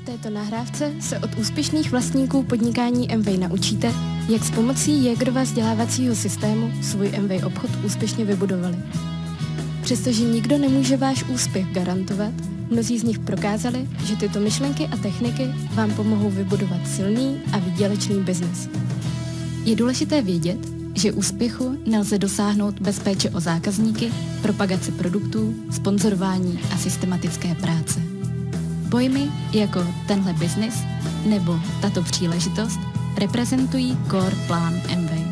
této nahrávce se od úspěšných vlastníků podnikání Amway naučíte, jak s pomocí Jägerova vzdělávacího systému svůj Amway obchod úspěšně vybudovali. Přestože nikdo nemůže váš úspěch garantovat, mnozí z nich prokázali, že tyto myšlenky a techniky vám pomohou vybudovat silný a výdělečný biznes. Je důležité vědět, že úspěchu nelze dosáhnout bez péče o zákazníky, propagace produktů, sponzorování a systematické práce. Pojmy jako tenhle biznis nebo tato příležitost reprezentují core plán Amway.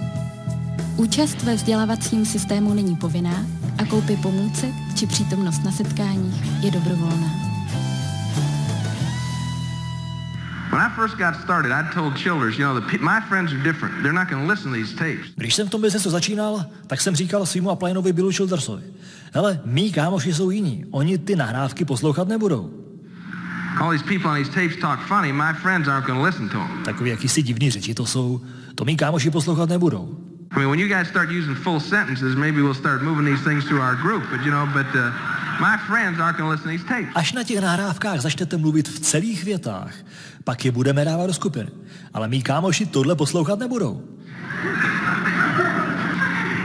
Účast ve vzdělávacím systému není povinná a koupě pomůcek či přítomnost na setkáních je dobrovolná. Když jsem v tom biznesu začínal, tak jsem říkal svýmu uplinenovi Billu Childersovi: hele, mý kámoši jsou jiní, oni ty nahrávky poslouchat nebudou. Takový jakýsi divný řeči to jsou, to mý kámoši poslouchat nebudou. When you guys start using full sentences, maybe we'll start moving these things through our group. But my friends aren't going to listen to these tapes. Až na těch nahrávkách začnete mluvit v celých větách, pak je budeme dávat do skupiny. Ale mý kámoši tohle poslouchat nebudou.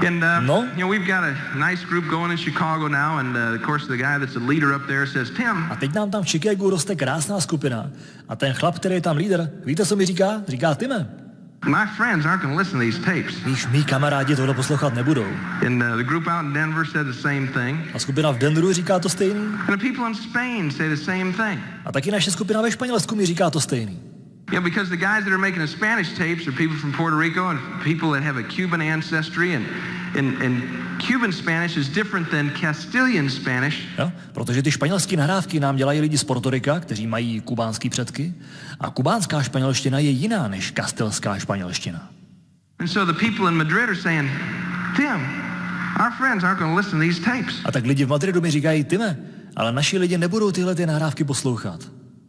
And we've got a nice group going in Chicago now, and of course the guy that's a leader up there says, Tim. A teď nám tam v Chicagu roste krásná skupina. A ten chlap, který je tam lídr, víte, co mi říká? Říká: Time, my friends aren't going to listen to these tapes. Víš, mý kamarádi tohle poslouchat nebudou. And the group out in Denver said the same thing. A skupina v Denveru říká to stejný. And the people in Spain say the same thing. A taky naše skupina ve Španělsku mi říká to stejný. Yeah, because the guys that are making the Spanish tapes are people from Puerto Rico and people that have a Cuban ancestry, and Cuban Spanish is different than Castilian Spanish. Jo, protože ty španělské nahrávky nám dělají lidi z Portorika, kteří mají kubánský předky, a kubánská španělština je jiná než kastelská španělština. And so the people in Madrid are saying, Tim, our friends aren't going to listen to these tapes. A tak lidi v Madridu mi říkají: Time, ale naši lidi nebudou tyhle ty nahrávky poslouchat.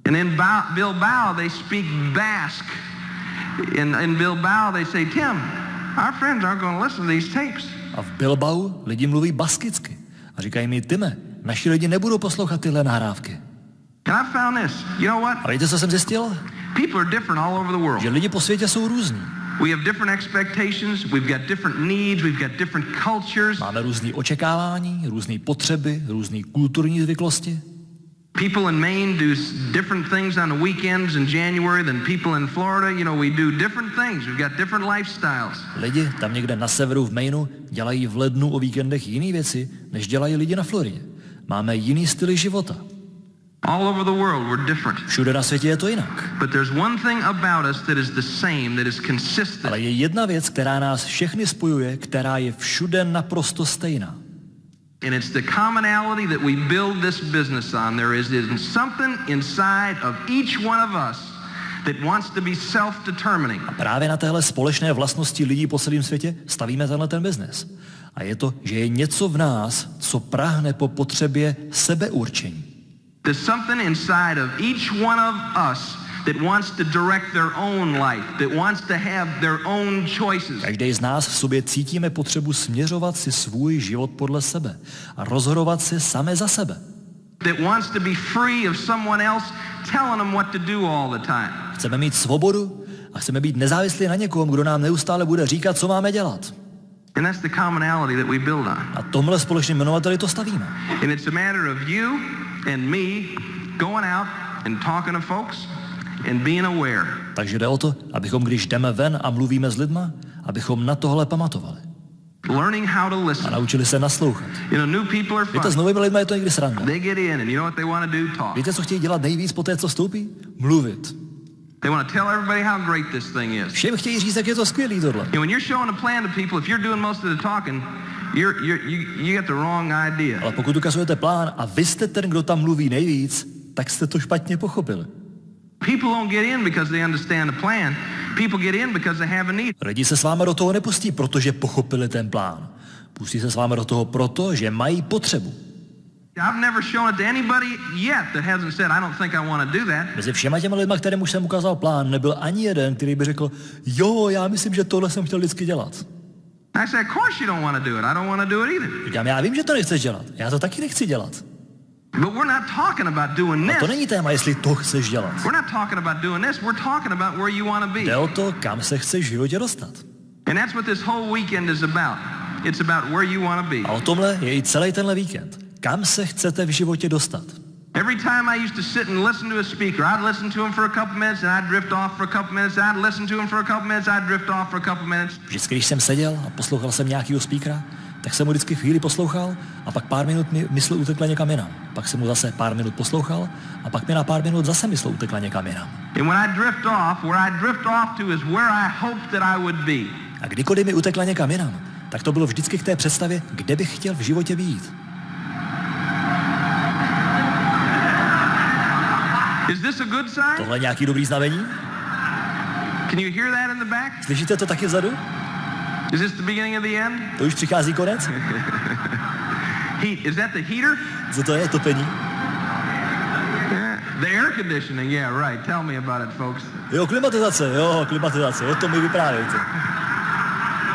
And in Bilbao they speak Basque. In Bilbao they say, Tim, our friends aren't going to listen to these tapes. A v Bilbao lidi mluví baskicky a říkají mi: Time, naši lidi nebudou poslouchat tyhle nahrávky. And I found this. You know what? A víte, co jsem zjistil? People are different all over the world. Že lidi po světě jsou různí. We have different expectations, we've got different needs, we've got different cultures. Máme různý očekávání, různé potřeby, různé kulturní zvyklosti. People in Maine do different things on the weekends in January than people in Florida. We do different things. We've got different lifestyles. Lidi tam někde na severu v Mainu dělají v lednu o víkendech jiné věci, než dělají lidi na Floridě. Máme jiný styly života. All over the world we're different. Všude na světě je to jinak. But there's one thing about us that is the same, that is consistent. Ale je jedna věc, která nás všechny spojuje, která je všude naprosto stejná. And it's the commonality that we build this business on. There is something inside of each one of us that wants to be self-determining. A právě na téhle společné vlastnosti lidí po celém světě stavíme tenhle ten biznes. A je to, že je něco v nás, co prahne po potřebě sebeurčení. There's something inside of each one of us that wants to direct their own life, that wants to have their own choices. Každý z nás v sobě cítíme potřebu směřovat si svůj život podle sebe a rozhodovat si sami za sebe. That wants to be free of someone else telling them what to do all the time. Chceme mít svobodu a chceme být nezávislí na někom, kdo nám neustále bude říkat, co máme dělat. And that's the commonality that we build on. A tomhle společným jmenovateli to stavíme. And it's a matter of you and me going out and talking to folks and being aware. Takže jde o to, abychom, když jdeme ven a mluvíme s lidma, abychom na tohle pamatovali. Learning how to A listen. naučili se naslouchat. New people are fun. Víte, s novými lidmi je to někdy sranda. They get in and you know what they want to do? Talk. Víte, co chtějí dělat nejvíc po té, co vstoupí? Mluvit. They want to tell everybody how great this thing is. Všem chtějí říct, jak je to skvělý tohle. And when you're showing a plan to people, if you're doing most of the talking, you get the wrong idea. Ale pokud ukazujete plán a vy jste ten, kdo tam mluví nejvíc, tak jste to špatně pochopili. People don't get in because they understand the plan. People get in because they have a need. Lidi se s váma do toho nepustí, protože pochopili ten plán. Pustí se s váma do toho proto, že mají potřebu. I've never shown it to anybody yet that hasn't said, I don't think I want to do that. Mezi všema těma lidma, kterým už jsem ukázal plán, nebyl ani jeden, který by řekl: jo, já myslím, že tohle jsem chtěl vždycky dělat. I said, of course you don't want to do it. I don't want to do it either. Říkám: já vím, že to nechceš dělat. Já to taky nechci dělat. But we're not talking about doing A to this. není téma, jestli to chceš dělat. We're not talking about doing this. We're talking about where you want to be. Jde o to, kam se chceš v životě dostat. And that's what this whole weekend is about. It's about where you want to be. A o tomhle je i celý tenhle víkend. Kam se chcete v životě dostat? Every time I used to sit and listen to a speaker, I'd listen to him for a couple minutes and I'd drift off for a couple minutes. I'd listen to him for a couple minutes, I'd drift off for a couple minutes. Vždycky, když jsem seděl a poslouchal jsem nějakýho speakera, tak jsem mu vždycky chvíli poslouchal a pak pár minut mi mysl utekla někam jinam. Pak jsem mu zase pár minut poslouchal a pak mi na pár minut zase mysl utekla někam jinam. And when I drift off, where I drift off to is where I hoped that I would be. A kdykoliv mi utekla někam jinam, tak to bylo vždycky k té představě, kde bych chtěl v životě být. Is this a good sign? Tohle je nějaký dobrý znamení? Can you hear that in the back? Slyšíte to taky vzadu? Is this the beginning of the end? To už přichází konec? Heat. Is that the heater? Co to je, topení? The air conditioning, yeah, right. Tell me about it, folks. Jo, klimatizace, o tom mi vyprávějte.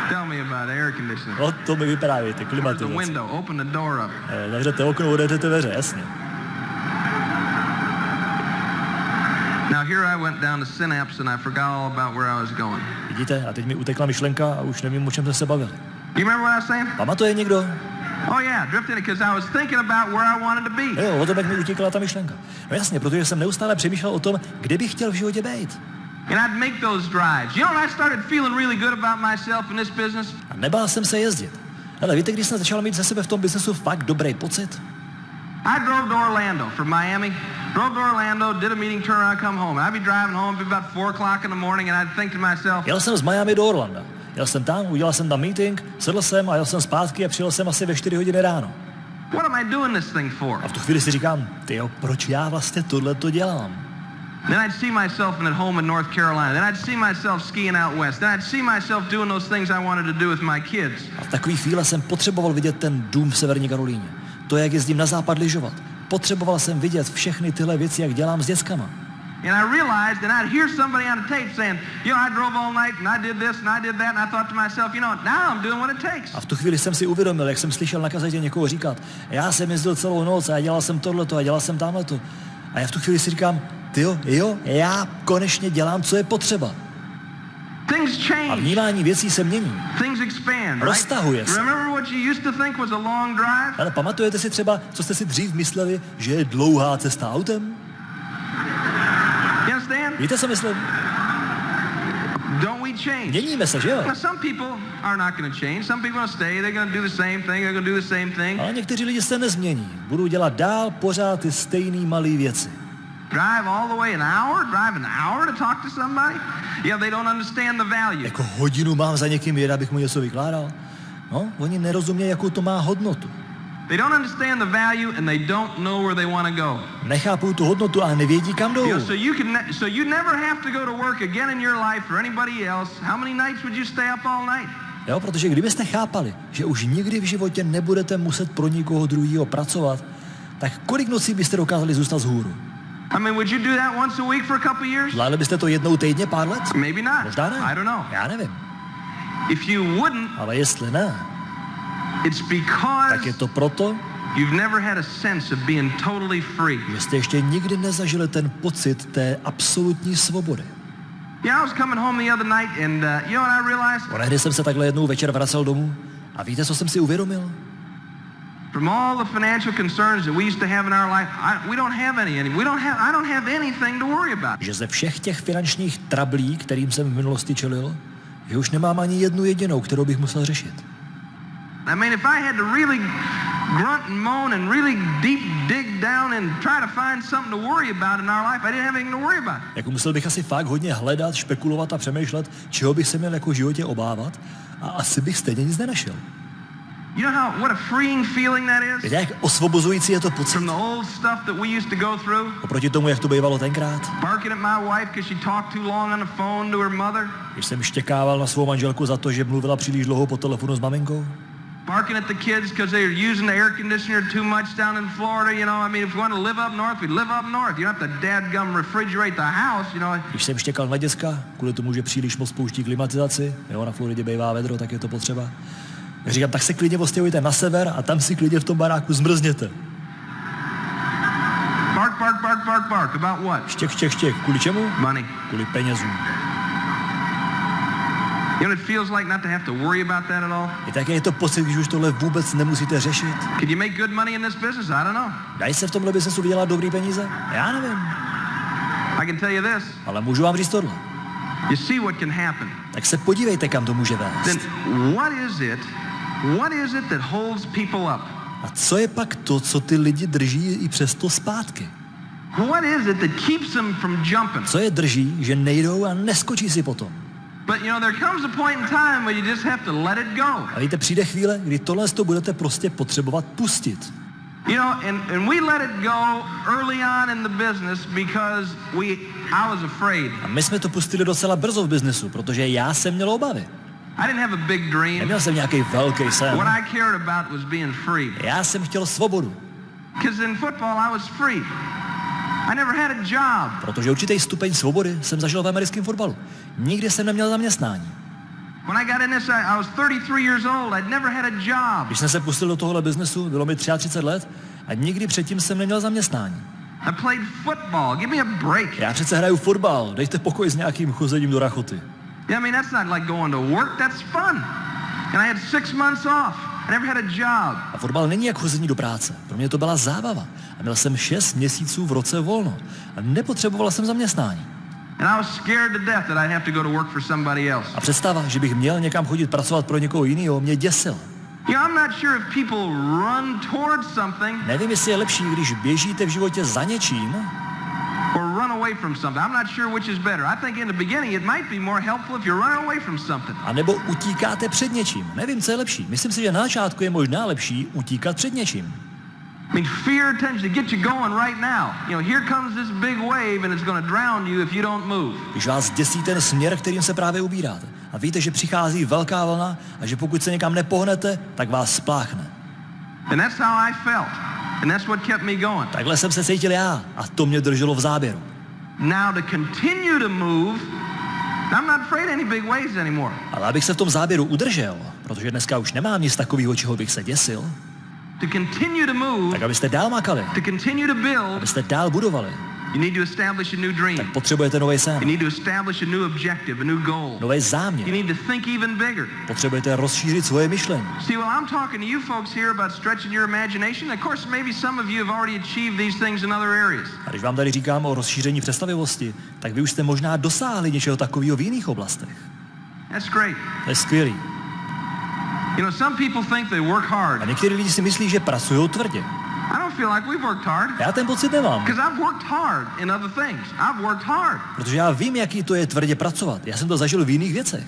Tell me about air conditioning. O tom mi vyprávějte, Where's the klimatizace. window? Open the door up. Zavřete okno, otevřete dveře, jasně. Now here I went down to Synapse and I forgot all about where I was going. Vidíte, a teď mi utekla myšlenka a už nevím, o čem jsme se bavili. You remember what I was saying? Pamatuje někdo? Oh yeah, drifting it because I was thinking about where I wanted to be. Jo, o tom, jak mi utíkala ta myšlenka. No jasně, protože jsem neustále přemýšlel o tom, kde bych chtěl v životě být. And I'd make those drives. You know, I started feeling really good about myself in this business. A nebál jsem se jezdit. Ale víte, když jsem začal mít ze sebe v tom biznesu fakt dobrý pocit? I drove to Orlando from Miami. Drove to Orlando, did a meeting, turned around, come home. I'd be driving home at about 4 o'clock in the morning and I'd think to myself, Jel jsem z Miami do Orlanda. Jel jsem tam, udělal jsem tam meeting, sedl jsem a jel jsem zpátky a přijel jsem asi ve 4 hodiny ráno. what am I doing this thing for? A v tu chvíli si říkám, tyjo, proč já vlastně tohleto dělám? Then I'd see myself at home in North Carolina. Then I'd see myself skiing out west. Then I'd see myself doing those things I wanted to do with my kids. A v takový chvíli jsem potřeboval vidět ten dům v Severní Karolíně. To, jak jezdím na západ lyžovat. Potřeboval jsem vidět všechny tyhle věci, jak dělám s dětskama. And I realized, and I'd hear somebody on the tape saying, you know, I drove all night and I did this and I did that, and I thought to myself, you know, now I'm doing what it takes. A v tu chvíli jsem si uvědomil, jak jsem slyšel na kazetě někoho říkat, já jsem jezdil celou noc a dělal jsem tohleto a dělal jsem tamhleto. A já v tu chvíli si říkám, tyjo, já konečně dělám, co je potřeba. Things A change. vnímání věcí se mění. Things expand, right? Roztahuje se. Remember what you used to think was a long drive? Ale pamatujete si třeba, co jste si dřív mysleli, že je dlouhá cesta autem? You understand? Víte, co myslím? Don't we change? Měníme se, že jo? Now, some people are not going to change. Some people are going to stay. They're going to do the same thing. They're going to do the same thing. Ale někteří lidi se nezmění. Budou dělat dál pořád ty stejný malé věci. Drive all the way an hour? Drive an hour to talk to somebody? Yeah, they don't understand the value. Jako hodinu mám za někým jet, abych mu něco vykládal. No, oni nerozumějí, jakou to má hodnotu. They don't understand the value and they don't know where they want to go. Nechápou tu hodnotu a nevědí, kam jdou. You know, so you never have to go to work again in your life or anybody else. How many nights would you stay up all night? Jo, protože kdybyste chápali, že už nikdy v životě nebudete muset pro nikoho druhého pracovat, tak kolik nocí byste dokázali zůstat vzhůru? I mean, would you do that once a week for a couple of years? Zvládli byste to jednou týdně pár let? Maybe not. Možná ne. I don't know. Já nevím. If you wouldn't, Ale jestli ne, it's because tak je to proto, you've never had a sense of being totally free. že jste ještě nikdy nezažili ten pocit té absolutní svobody. Yeah, I was coming home the other night and you know what I realized? Onehdy jsem se takhle jednou večer vracel domů a víte, co jsem si uvědomil? From all the financial concerns that we used to have in our life, we don't have any. I don't have anything to worry about. Že ze všech těch finančních trablí, kterým jsem v minulosti čelil, že už nemám ani jednu jedinou, kterou bych musel řešit. I mean, if I had to really grunt and moan and really deep dig down and try to find something to worry about in our life, I didn't have anything to worry about. Jako musel bych asi fakt hodně hledat, špekulovat a přemýšlet, čeho bych se měl jako v životě obávat, a asi bych stejně nic nenašel. You know what a freeing feeling that is? Víte, jak osvobozující je to pocit? From the old stuff that we used to go through. Oproti tomu, jak to bývalo tenkrát. Barking at my wife because she talked too long on the phone to her mother. Když jsem štěkával na svou manželku za to, že mluvila příliš dlouho po telefonu s maminkou. Barking at the kids because they're using the air conditioner too much down in Florida, you know. I mean, if we want to live up north, we'd live up north. You don't have to dadgum refrigerate the house, you know. Když jsem štěkal na děcka, kvůli tomu, že příliš moc pouští klimatizaci, jo, na Floridě bývá vedro, tak je to potřeba. Já říkám, tak se klidně ostěhujte na sever a tam si klidně v tom baráku zmrzněte. bark. About what? Štěk. Kvůli čemu? Money. Kvůli penězům. You know what it feels like not to have to worry about that at all? I také je to pocit, když už tohle vůbec nemusíte řešit. Could you make good money in this business? I don't know. Dají se v tomhle biznesu vydělat dobrý peníze? Já nevím. I can tell you this. Ale můžu vám říct tohle. You see what can happen. Tak se podívejte, kam to může vést. Then what is it that holds people up? A co je pak to, co ty lidi drží i přesto zpátky? What is it that keeps them from jumping? Co je drží, že nejdou a neskočí si potom? But you know, there comes a point in time where you just have to let it go. A víte, přijde chvíle, kdy tohle to budete prostě potřebovat pustit. You know, and we let it go early on in the business because I was afraid. A my jsme to pustili docela brzo v biznesu, protože já jsem měl obavy. I didn't have a big dream. Neměl jsem nějaký velký sen. What I cared about was being free. Já jsem chtěl svobodu. Because in football I was free. I never had a job. Protože určitý stupeň svobody jsem zažil v americkém fotbalu. Nikdy jsem neměl zaměstnání. When I got in this, I was 33 years old. I'd never had a job. Když jsem se pustil do tohohle biznesu, bylo mi 33 let a nikdy předtím jsem neměl zaměstnání. I played football. Give me a break. Já přece hraju fotbal, dejte pokoj s nějakým chozením do rachoty. Yeah, I mean, that's not like going to work. That's fun. And I had 6 months off. I never had a job. A fotbal není jak chození do práce. Pro mě to byla zábava. A měl jsem 6 měsíců v roce volno. A nepotřeboval jsem zaměstnání. And I was scared to death that I'd have to go to work for somebody else. A představa, že bych měl někam chodit pracovat pro někoho jiného, mě děsila. You know, I'm not sure if people run towards something Nevím, jestli je lepší, když běžíte v životě za něčím, or run away from something. I'm not sure which is better. I think in the beginning it might be more helpful if you're running away from something. a nebo utíkáte před něčím. Nevím, co je lepší. Myslím si, že na začátku je možná lepší utíkat před něčím. I mean, fear tends to get you going right now. You know, here comes this big wave and it's going to drown you if you don't move. Když vás děsí ten směr, kterým se právě ubíráte. A víte, že přichází velká vlna a že pokud se někam nepohnete, tak vás spláchne. And that's how I felt. And that's what kept me going. Takhle jsem se cítil já a to mě drželo v záběru. Now to continue to move, I'm not afraid of any big waves anymore. Ale abych se v tom záběru udržel, protože dneska už nemám nic takového, čeho bych se děsil, To continue to move, tak abyste dál makali, to continue to build, abyste dál budovali, you need to establish a new tak dream. potřebujete nový You sen, need to establish a new objective, a new goal. nový You záměr, need to think even bigger. potřebujete rozšířit svoje myšlení. See, well, I'm talking to you folks here about stretching your imagination. Of course, maybe some of you have already achieved these things in other areas. A když vám tady říkám o rozšíření představivosti, tak vy už jste možná dosáhli něčeho takového v jiných oblastech. That's great. To je skvělý. You know, some people think they work hard. A někteří lidi si myslí, že pracují tvrdě. I don't feel like we've worked hard. Já ten pocit nemám, Because I've worked hard in other things. I've worked hard. protože já vím, jaký to je tvrdě pracovat. Já jsem to zažil v jiných věcech.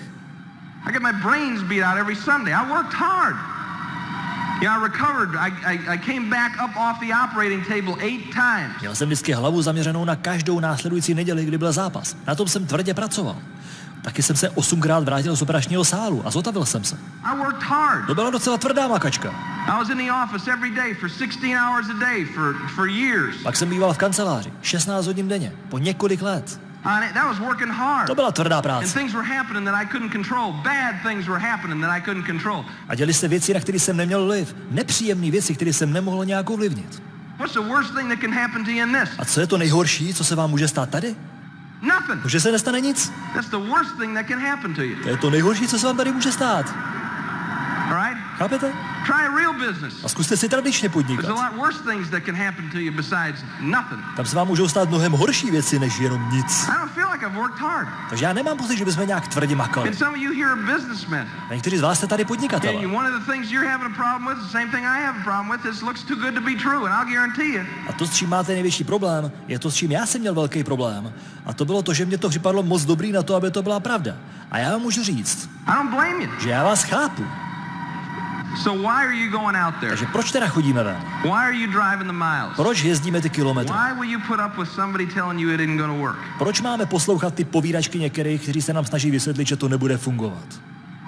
I get my brains beat out every Sunday. I worked hard. Yeah, I recovered. I came back up off the operating table 8 times. Měl jsem vždycky hlavu zaměřenou na každou následující neděli, kdy byl zápas. Na tom jsem tvrdě pracoval. Taky jsem se 8krát vrátil z operačního sálu a zotavil jsem se. I worked hard. To byla docela tvrdá makačka. I was in the office every day for 16 hours a day for years. Pak jsem býval v kanceláři 16 hodin denně, po několik let. And that was working hard. To byla tvrdá And práce. things were happening that I couldn't control. Bad things were happening that I couldn't control. A děli se věci, na které jsem neměl vliv. Nepříjemné věci, které jsem nemohl nějak ovlivnit. What's the worst thing that can happen to you in this? A co je to nejhorší, co se vám může stát tady? Nothing. To, že se nestane nic. That's the worst thing that can happen to you. To je to nejhorší, co se vám tady může stát. All right? Chápete? Try a real business. A zkuste si tradičně There's a podnikat. lot worse things that can happen to you besides nothing. Tam se vám můžou stát mnohem horší věci, než jenom nic. I don't feel like I've worked hard. Takže já nemám pocit, že bychom nějak tvrdě makali. And some of you here are businessmen. A někteří z vás jste tady And podnikatelé. one of the things you're having a problem with, the same thing I have a problem with, is looks too good to be true, and I'll guarantee you. A to, s čím máte největší problém, je to, s čím já jsem měl velký problém. A to bylo to, že mě to připadlo moc dobrý na to, aby to byla pravda. A já vám můžu říct, I don't blame you. že já vás chápu. So why are you going out there? Takže proč teda chodíme ven? Why are you driving the miles? Proč jezdíme ty kilometry? Why will you put up with somebody telling you it isn't going to work? Proč máme poslouchat ty povídačky některých, kteří se nám snaží vysvětlit, že to nebude fungovat?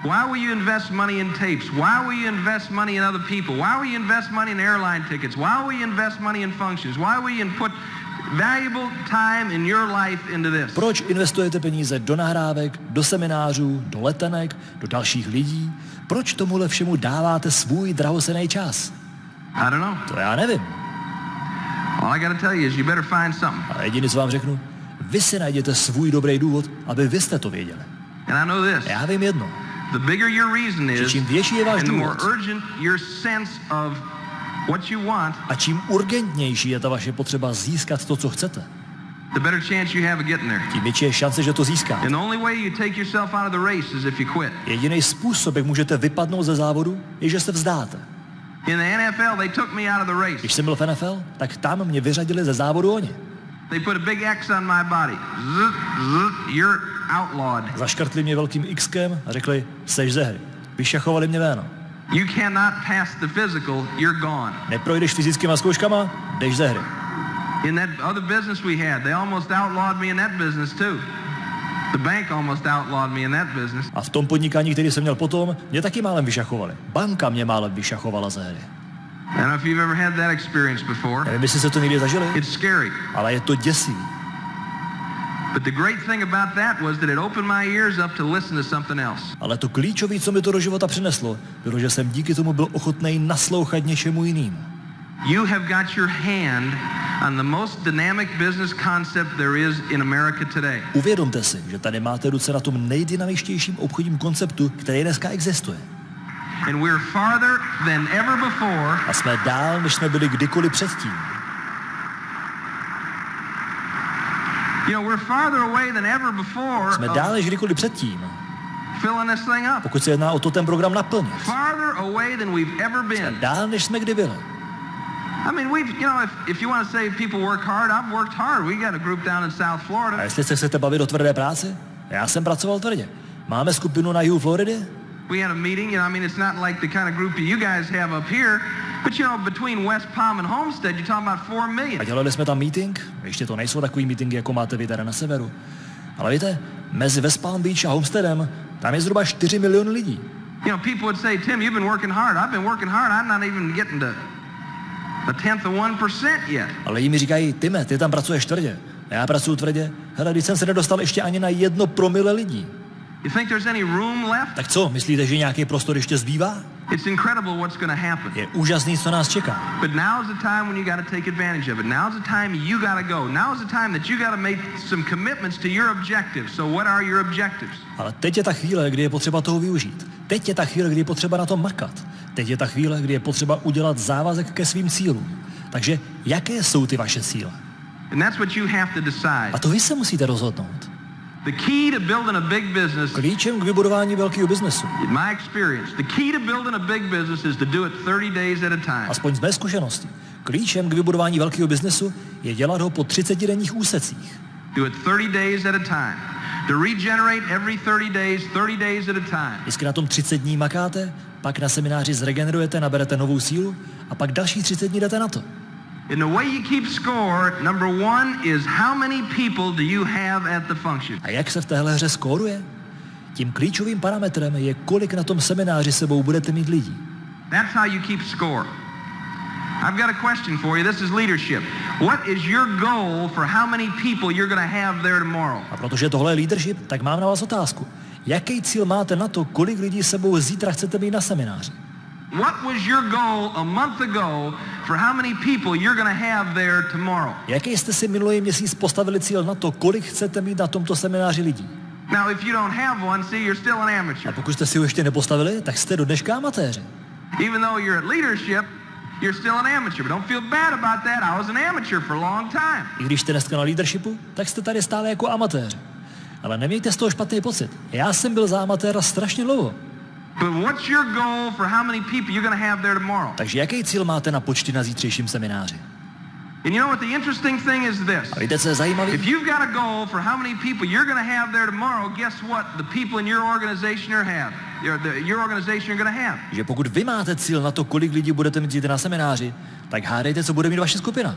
Why will you invest money in tapes? Why will you invest money in other people? Why will you invest money in airline tickets? Why will you invest money in functions? Why will you put valuable time in your life into this? Proč investujete peníze do nahrávek, do seminářů, do letenek, do dalších lidí? Proč tomuhle všemu dáváte svůj drahocenný čas? I don't know. To já nevím. All I got to tell you is you better find something. A jediný, co vám řeknu, vy si najděte svůj dobrý důvod, aby vy jste to věděli. And I know this. Já vím jedno, The bigger your reason že is, čím větší je váš and the more důvod urgent your sense of what you want, a čím urgentnější je ta vaše potřeba získat to, co chcete, the better chance you have of getting there. tím větší je šance, že to získáte. And the only way you take yourself out of the race is if you quit. Jediný způsob, jak můžete vypadnout ze závodu, je, že se vzdáte. In the NFL, they took me out of the race. Když jsem byl v NFL, tak tam mě vyřadili ze závodu oni. They put a big X on my body. Zzz, zzz, you're outlawed. Zaškrtli mě velkým Xkem a řekli, seš ze hry. Vyšachovali mě ven. You cannot pass the physical, you're gone. Neprojdeš fyzickýma zkouškama, jdeš ze hry. In that other business we had, they almost outlawed me in that business too. The bank almost outlawed me in that business. A v tom podnikání, který jsem měl potom, mě taky málem vyšachovali. Banka mě málem vyšachovala ze hry. I don't know if you've ever had that experience before. Nevím, jestli se to někdy zažili, It's scary. ale je to děsivý. But the great thing about that was that it opened my ears up to listen to something else. Ale to klíčové, co mi to do života přineslo, bylo, že jsem díky tomu byl ochotný naslouchat něčemu jinému. You have got your hand on the most dynamic business concept there is in America today. Uvědomte si, že tady máte ruce na tom nejdynamičtějším obchodním konceptu, který dneska existuje. And we're farther than ever before. A jsme dál, než jsme byli kdykoliv předtím. You know, we're farther away than ever before. Jsme dál, než kdykoliv předtím, Filling this thing up. pokud se jedná o to ten program naplnit. Farther away than we've ever Jsme been. dál, než jsme kdy byli. I mean, if you want to say people work hard, I've worked hard. We got a group down in South A Florida. jestli se chcete bavit o tvrdé práci, já jsem pracoval tvrdě. Máme skupinu na jihu Floridy, We had a meeting, I mean, it's not like the kind of group you guys have up here, but between West Palm and Homestead, you're talking about 4 million. a dělali jsme tam meeting. Ještě to nejsou takový meetingy, jako máte vy tady na severu. Ale víte, mezi West Palm Beach a Homesteadem, tam je zhruba 4 miliony lidí. People would say, Tim, you've been working hard. I've been working hard. I'm not even getting to a tenth of 1% yet. Ale lidi mi říkají, Time, ty tam pracuješ tvrdě. A já pracuji tvrdě. Hele, když jsem se nedostal ještě ani na 1 promile lidí. You think there's any room left? Tak co, myslíte, že nějaký prostor ještě zbývá? It's incredible what's going to happen. Je úžasný, co nás čeká. But now's the time when you got to take advantage of it. Now's the time you got to go. Now's the time that you got to make some commitments to your objectives. So what are your objectives? Ale teď je ta chvíle, kdy je potřeba toho využít. Teď je ta chvíle, kdy je potřeba na to makat. Teď je ta chvíle, kdy je potřeba udělat závazek ke svým cílům. Takže jaké jsou ty vaše cíle? And that's what you have to decide. A to vy se musíte rozhodnout. The key to building a big business, Klíčem k vybudování velkého biznesu, in my experience, the key to building a big business is to do it 30 days at a time. aspoň z mé zkušenosti, klíčem k vybudování velkého biznesu je dělat ho po 30denních úsecích. Do it 30 days at a time. To regenerate every 30 days at a time. Vždycky na tom 30 dní makáte, pak na semináři zregenerujete, naberete novou sílu a pak další 30 dní jdete na to. And the way you keep score, number 1 is how many people do you have at the function. A jak se v téhle hře skóruje? Tím klíčovým parametrem je, kolik na tom semináři sebou budete mít lidí. That's how you keep score. I've got a question for you. This is leadership. What is your goal for how many people you're going to have there tomorrow? A protože tohle je leadership, tak mám na vás otázku. Jaký cíl máte na to, kolik lidí sebou zítra chcete mít na semináři? What was your goal a month ago for how many people you're going to have there tomorrow? Jaký jste si minulý měsíc postavili cíl na to, kolik chcete mít na tomto semináři lidí? Now, if you don't have one, see, you're still an A amateur. pokud jste si ho ještě nepostavili, tak jste do dneška amatéři. Even though you're at leadership, you're still an amateur. But don't feel bad about that. I was an amateur for a long time. I když jste dneska na leadershipu, tak jste tady stále jako amatéři. Ale nemějte z toho špatný pocit. Já jsem byl za amatéra strašně dlouho. But what's your goal for how many people you're going to have there tomorrow? Takže jaký cíl máte na počty na zítřejším semináři? And you know what the interesting thing is this? A víte, co je If zajímavé? you've got a goal for how many people you're going to have there tomorrow, guess what? The people in your organization your organization are going to have. Že pokud vy máte cíl na to, kolik lidí budete mít zítra na semináři, tak hádejte, co bude mít vaše skupina.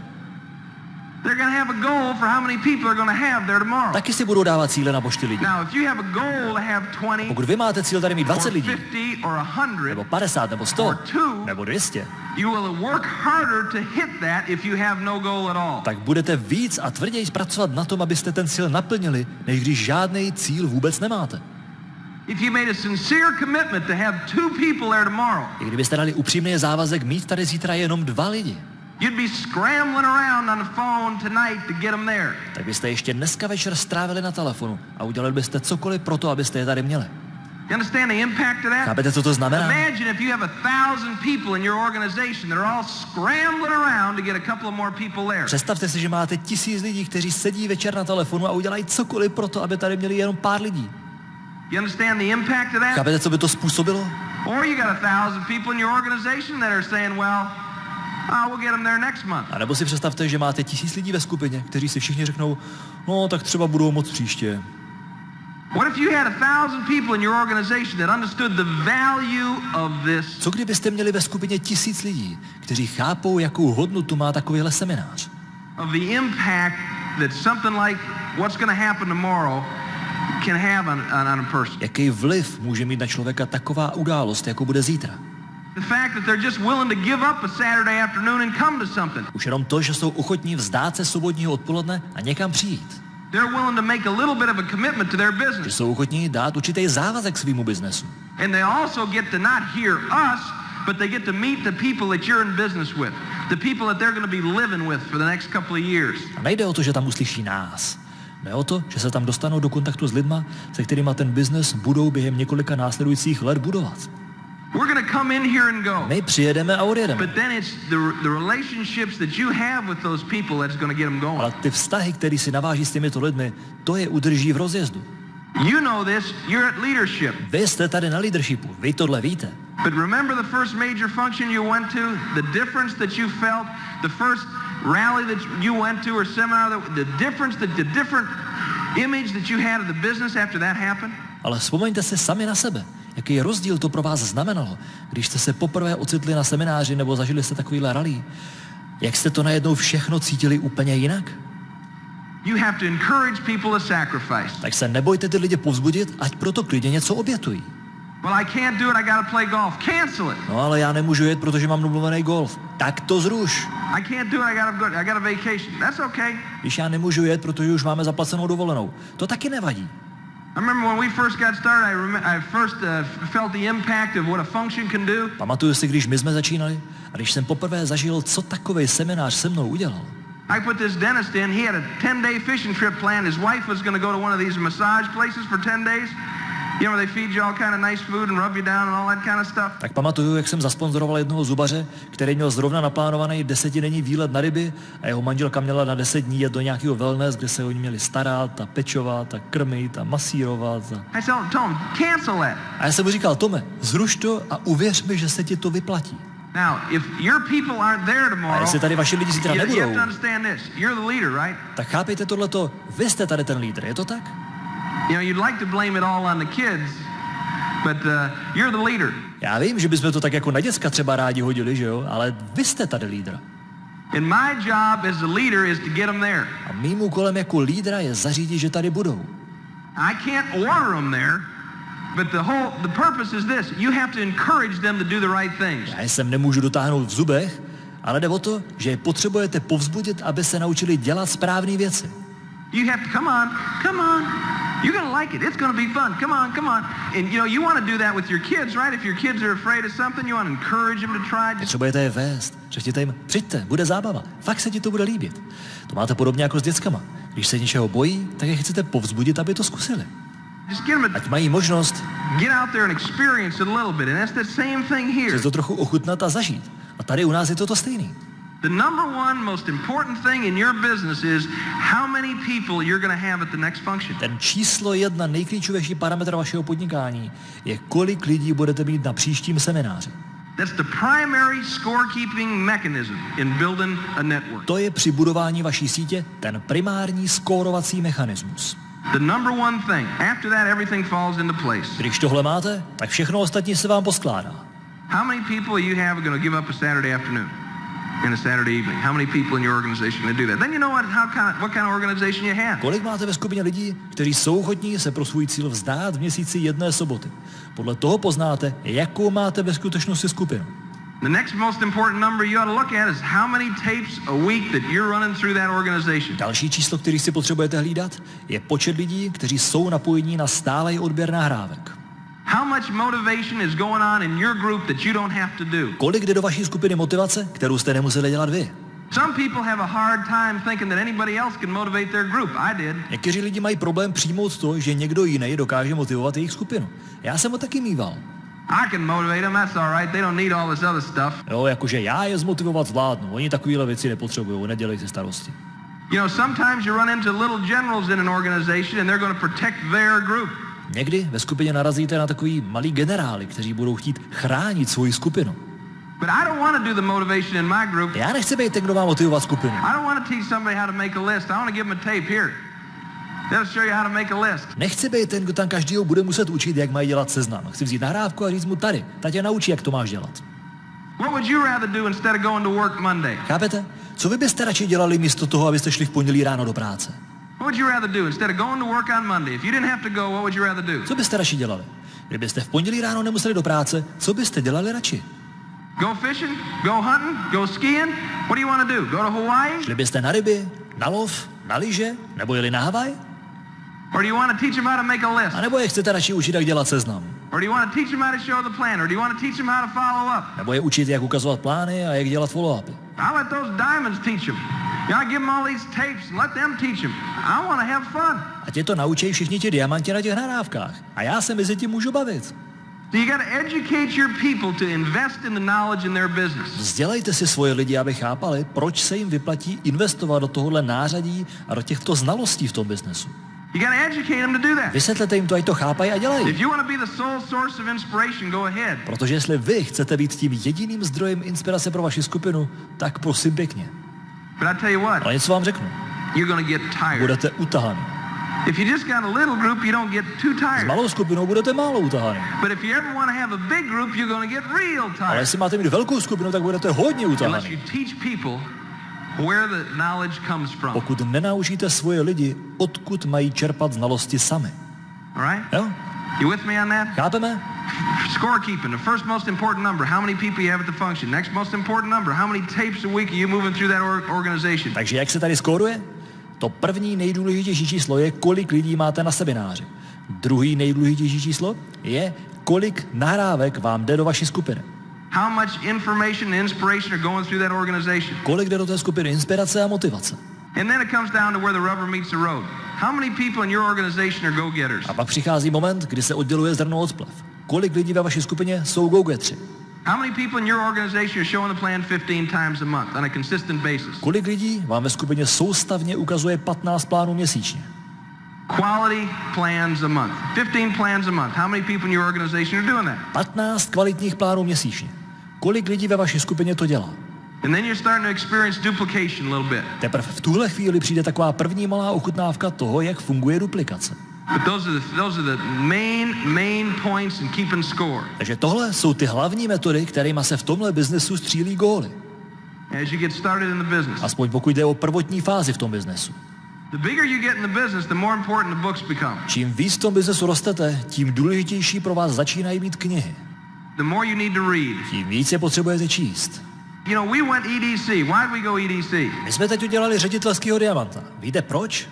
They're going to have a goal for how many people are going to have there tomorrow. Taky si budou dávat cíle na počty lidí. Now, if you have a goal to have 20 Pokud vy máte cíl tady mít 20 or lidí, 50 or 100, nebo 50, nebo 100, nebo 200, you will work harder to hit that if you have no goal at all. tak budete víc a tvrději pracovat na tom, abyste ten cíl naplnili, než když žádný cíl vůbec nemáte. If you made a sincere commitment to have 2 people there tomorrow, I kdybyste dali upřímný závazek mít tady zítra jenom 2 lidi, You'd be scrambling around on the phone tonight to get them there. tak byste ještě dneska večer strávili na telefonu a udělali byste cokoliv pro to, abyste je tady měli. You understand the impact of that? Chápete, co to znamená? Imagine if you have 1,000 people in your organization that are all scrambling around to get a couple of more people there. Představte si, že máte 1000 lidí, kteří sedí večer na telefonu a udělají cokoliv pro to, aby tady měli jenom pár lidí. You understand the impact of that? Chápete, co by to způsobilo? Or you got 1,000 people in your organization that are saying, well, we'll get them there next month. A nebo si představte, že máte 1000 lidí ve skupině, kteří si všichni řeknou, no tak třeba budou moc příště. What if you had 1,000 people in your organization that understood the value of this? Co kdybyste měli ve skupině 1000 lidí, kteří chápou, jakou hodnotu má takovýhle seminář? Of the impact that something like what's going to happen tomorrow can have on a person. Jaký vliv může mít na člověka taková událost, jako bude zítra? The fact that they're just willing to give up a Saturday afternoon and come to something. Už jenom to, že jsou ochotní vzdát se sobotního odpoledne a někam přijít. They're willing to make a little bit of a commitment to their Že business. jsou ochotní dát určitý závazek svýmu biznesu. And they also get to not hear us, but they get to meet the people that you're in business with. The people that they're going to be living with for the next couple of years. A nejde o to, že tam uslyší nás. Jde o to, že se tam dostanou do kontaktu s lidma, se kterýma ten biznes budou během několika následujících let budovat. We're going to come in here and go. My přijedeme a odjedeme. But then it's the relationships that you have with those people that's going to get them going. Ale ty vztahy, které si naváží s těmito lidmi, to je udrží v rozjezdu. You know this, you're at leadership. Vy jste tady na leadershipu, vy tohle víte. But remember the first major function you went to? The difference that you felt? The first rally that you went to or seminar? The difference, the different image that you had of the business after that happened? Ale vzpomeňte si sami na sebe. Jaký rozdíl to pro vás znamenalo, když jste se poprvé ocitli na semináři nebo zažili jste takovýhle rally? Jak jste to najednou všechno cítili úplně jinak? You have to encourage people to sacrifice. Tak se nebojte ty lidi povzbudit, ať proto klidně něco obětují. Well, I can't do it, I gotta play golf. Cancel it. No ale já nemůžu jet, protože mám domluvený golf. Tak to zruš. I can't do it, I got a vacation. That's okay. Když já nemůžu jet, protože už máme zaplacenou dovolenou. To taky nevadí. I remember when we first got started, I first felt the impact of what a function can do. Pamatuju si, když my jsme začínali a když jsem poprvé zažil, co takovej seminář se mnou udělal. I put this dentist in, he had a 10-day fishing trip planned. His wife was going to go to one of these massage places for 10 days. You know, where they feed you all kind of nice food and rub you down and all that kind of stuff. Tak pamatuju, jak jsem zasponzoroval jednoho zubaře, který měl zrovna naplánovaný 10denní výlet na ryby a jeho manželka měla na 10 dní jet do nějakého wellness, kde se o ní měli starat a pečovat a krmit a masírovat. I told him, cancel that. A já jsem mu říkal, Tome, zruš to a uvěř mi, že se ti to vyplatí. Now, if your people aren't there A tomorrow, jestli tady vaši lidi zítra you have nebudou, to understand this. You're the leader, right? tak chápejte tohleto, vy jste tady ten lídr, je to tak? You know, you'd like to blame it all on the kids, but you're the leader. Já vím, že bychom to tak jako na děcka třeba rádi hodili, že jo, ale vy jste tady lídr. And my job as a leader is to get them there. A mým úkolem jako lídra je zařídit, že tady budou. I can't order them there, but the purpose is this. You have to encourage them to do the right things. Já jsem nemůžu dotáhnout v zubech, ale jde o to, že je potřebujete povzbudit, aby se naučili dělat správné věci. You have to, come on. You're going to like it. It's going to be fun. Come on. And you know, you want to do that with your kids, right? If your kids are afraid of something, you want to encourage them to try. Potřebujete je vést. Řekněte jim, přijďte, bude zábava. Fakt se ti to bude líbit. To máte podobně jako s dětskama. Když se něčeho bojí, tak je chcete povzbudit, aby to zkusili. Just get them Ať mají možnost get out there and experience it a little bit. And that's the same thing here. si to trochu ochutnat a zažít. A tady u nás je to stejný. The number one most important thing in your business is how many people you're going to have at the next function. Ten číslo 1 nejklíčovější parametr vašeho podnikání je, kolik lidí budete mít na příštím semináři. That's the primary scorekeeping mechanism in building a network. To je při budování vaší sítě ten primární skórovací mechanismus. The number one thing. After that, everything falls into place. Když tohle máte, tak všechno ostatní se vám poskládá. How many people you have are going to give up a Saturday afternoon and a Saturday evening? How many people in your organization that do that? Then you know what kind of organization you have. Kolik máte ve skupině lidí, kteří jsou ochotní se pro svůj cíl vzdát v měsíci jedné soboty? Podle toho poznáte, jakou máte ve skutečnosti skupinu. The next most important number you ought to look at is how many tapes a week that you're running through that organization. Další číslo, který si potřebujete hlídat, je počet lidí, kteří jsou napojení na stálý odběr nahrávek. How much motivation is going on in your group that you don't have to do? Kolik jde do vaší skupiny motivace, kterou jste nemuseli dělat vy? Some people have a hard time thinking that anybody else can motivate their group. I did. Někteří lidi mají problém přijmout to, že někdo jiný dokáže motivovat jejich skupinu. Já jsem ho taky mýval. I can motivate them, that's all right. They don't need all this other stuff. Jo, jakože já je zmotivovat zvládnu. Oni takovéhle věci nepotřebují, nedělej si starosti. You know, sometimes you run into little generals in an organization and they're going to protect their group. Někdy ve skupině narazíte na takový malý generály, kteří budou chtít chránit svoji skupinu. But I don't want to do the motivation in my group. Já nechci být ten, kdo má motivovat skupinu. I don't want to teach somebody how to make a list. I want to give them a tape here. They'll show you how to make a list. Nechci být ten, kdo tam každýho bude muset učit, jak mají dělat seznam. Chci vzít nahrávku a říct mu tady, ta tě naučí, jak to máš dělat. What would you rather do instead of going to work Monday? Chápete? Co vy byste radši dělali místo toho, abyste šli v pondělí ráno do práce? What would you rather do instead of going to work on Monday? If you didn't have to go, what would you rather do? Co byste radši dělali? Kdybyste v pondělí ráno nemuseli do práce, co byste dělali radši? Go fishing? Go hunting? Go skiing? What do you want to do? Go to Hawaii? Šli byste na ryby, na lov, na lyže, nebo jeli na Havaj? Or do you want to teach them how to make a list? A nebo je chcete radši učit, jak dělat seznam? Or do you want to teach them how to show the plan? Or do you want to teach them how to follow up? Nebo je učit, jak ukazovat plány a jak dělat follow-upy? I let those diamonds teach them. I give them all these tapes and let them teach them. I want to have fun. A tě to naučí všichni ti diamanti na těch nahrávkách. A já se mezi tím můžu bavit. So you got to educate your people to invest in the knowledge in their business. Vzdělejte si svoje lidi, aby chápali, proč se jim vyplatí investovat do tohohle nářadí a do těchto znalostí v tom biznesu. You got to educate them to do that. Vysvětlete jim to, ať to chápají a dělají. If you want to be the sole source of inspiration, go ahead. Protože jestli vy chcete být tím jediným zdrojem inspirace pro vaši skupinu, tak prosím pěkně. But I tell you what, Ale něco vám řeknu. you're going to get tired. Budete utahaný. If you just got a little group, you don't get too S tired. malou skupinou budete málo utahaný. But if you ever want to have a big group, you're going to get real Ale tired. jestli máte mít velkou skupinu, tak budete hodně Unless utahaný. you teach people where the knowledge comes from. Pokud nenaučíte svoje lidi, odkud mají čerpat znalosti sami. All right? Jo? You with me on that? Chápeme? Scorekeeping, the first most important number, how many people you have at the function. Next most important number, how many tapes a week are you moving through that organization. Takže jak se tady skóruje? To první nejdůležitější číslo je, kolik lidí máte na semináři. Druhý nejdůležitější číslo je, kolik nahrávek vám jde do vaší skupiny. How much information and inspiration are going through that organization. Kolik jde do té skupiny inspirace a motivace. And then it comes down to where the rubber meets the road. How many people in your organization are go-getters? A pak přichází moment, kdy se odděluje zrno od plev. Kolik lidí ve vaší skupině jsou go-gettři? How many people in your organization are showing the plan 15 times a month on a consistent basis? Kolik lidí vám ve skupině soustavně ukazuje 15 plánů měsíčně? Quality plans a month. 15 plans a month. How many people in your organization are doing that? 15 kvalitních plánů měsíčně. Kolik lidí ve vaší skupině to dělá? And then you're starting to experience duplication a little bit. Teprve v tuhle chvíli přijde taková první malá ochutnávka toho, jak funguje duplikace. But those are the main points in keeping score. Takže tohle jsou ty hlavní metody, kterými se v tomhle biznesu střílí góly. As you get started in the business. Aspoň pokud jde o prvotní fázi v tom biznesu. The bigger you get in the business, the more important the books become. Čím víc v tom biznesu rostete, tím důležitější pro vás začínají být knihy. The more you need to read. Tím víc je potřebujete číst. You know, we went EDC. Why did we go EDC? My jsme teď udělali ředitelského diamanta. Víte proč?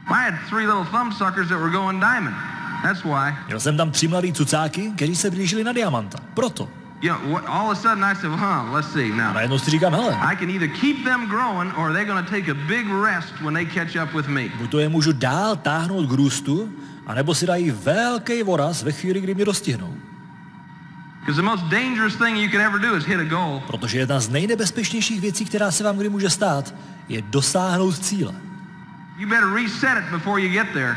I had 3 little thumbsuckers that were going diamond. That's why. Měl jsem tam 3 mladý cucáky, kteří se blížili na diamanta. Proto. You know, all of a sudden I said, let's see A now. najednou si říkám, hele, I can either keep them growing or they're going to take a big rest when they catch up with me. buď to je můžu dál táhnout k růstu, anebo si dají velký voraz ve chvíli, kdy mě dostihnou. Because the most dangerous thing you can ever do is hit a goal. Protože jedna z nejnebezpečnějších věcí, která se vám kdy může stát, je dosáhnout cíle. You better reset it before you get there.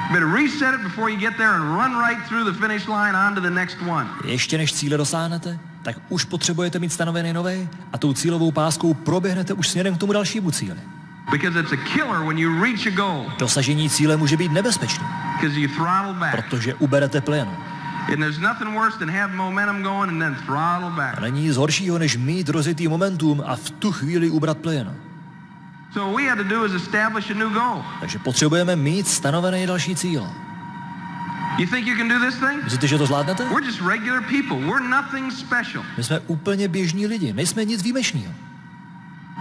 You better reset it before you get there and run right through the finish line on to the next one. Ještě než cíle dosáhnete, tak už potřebujete mít stanovený novej a tou cílovou páskou proběhnete už směrem k tomu dalšímu cíli. Because it's a killer when you reach a goal. Dosažení cíle může být nebezpečné, Because you throttle back. protože uberete plyn. And there's nothing worse than have momentum going and then throttle back. A není nic horšího, než mít rozjetý momentum a v tu chvíli ubrat plyn. So what we had to do is establish a new goal. Takže potřebujeme mít stanovený další cíl. You think you can do this thing? Myslíte, že to zvládnete? We're just regular people. We're nothing special. My jsme úplně běžní lidi, nejsme nic výjimečného.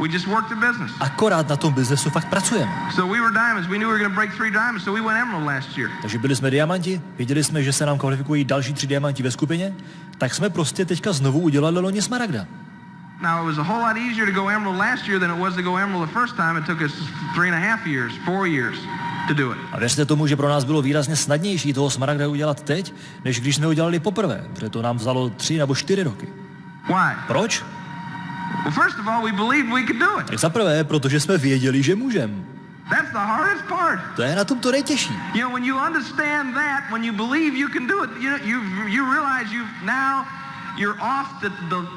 We just work the business. Akorát na tom biznesu fakt pracujeme. So we were diamonds. We knew we were going to break 3 diamonds, so we went emerald last year. Takže byli jsme diamanti, věděli jsme, že se nám kvalifikují další 3 diamanti ve skupině, tak jsme prostě teďka znovu udělali loni smaragda. Now, it was a whole lot easier to go emerald last year than it was to go emerald the first time. It took us 3.5 years, 4 years to do it. A věřte tomu, že pro nás bylo výrazně snadnější toho smaragda udělat teď, než když jsme ho udělali poprvé, protože to nám vzalo 3 nebo 4 roky. Why? Proč? Well, first of all, we believed we could do it. Tak za prvé, protože jsme věděli, že můžeme. That's the hardest part. To je na tom to nejtěžší. You know, when you understand that, when you believe you can do it, you realize you're off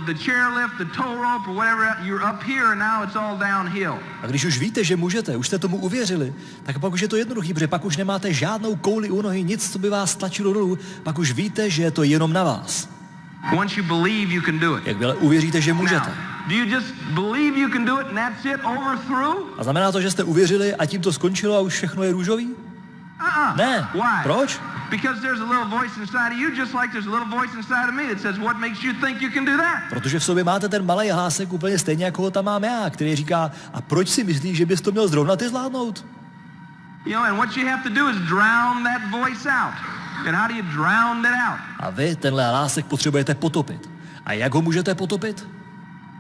the chairlift, the tow rope, or whatever. You're up here, and now it's all downhill. A když už víte, že můžete, už jste tomu uvěřili, tak pak už je to jednoduchý, protože pak už nemáte žádnou kouli u nohy, nic, co by vás tlačilo dolů, pak už víte, že je to jenom na vás. Once you believe you can do it. Jakmile uvěříte, že můžete. Now, do you just believe you can do it and that's it, over, through? A znamená to, že jste uvěřili a tím to skončilo a už všechno je růžový? Ne. Why? Proč? Because there's a little voice inside of you, just like there's a little voice inside of me that says, what makes you think you can do that? Protože v sobě máte ten malej hlásek úplně stejně, jako ho tam mám já, který říká, a proč si myslíš, že bys to měl zrovna ty zvládnout? You know, and what you have to do is drown that voice out. And how do you drown it out? A vy tenhle hlásek potřebujete potopit. A jak ho můžete potopit?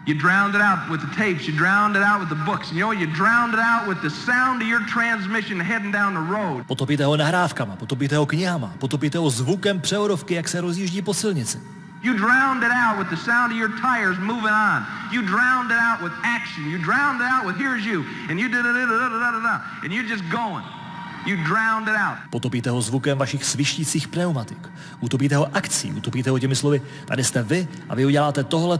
You drowned it out with the tapes, you drowned it out with the books, and you know, you drowned it out with the sound of your transmission heading down the road. Potopíte ho nahrávkama, potopíte ho knihama, potopíte ho zvukem převodovky, jak se rozjíždí po silnici. You drowned it out with the sound of your tires moving on. You drowned it out with action. You drowned it out with here's you, and you did it, and you're just going. You drowned it out. Potopíte ho zvukem vašich svištících pneumatik. Utopíte ho akcí, utopíte ho těmi slovy, tady jste vy a vy uděláte tohle.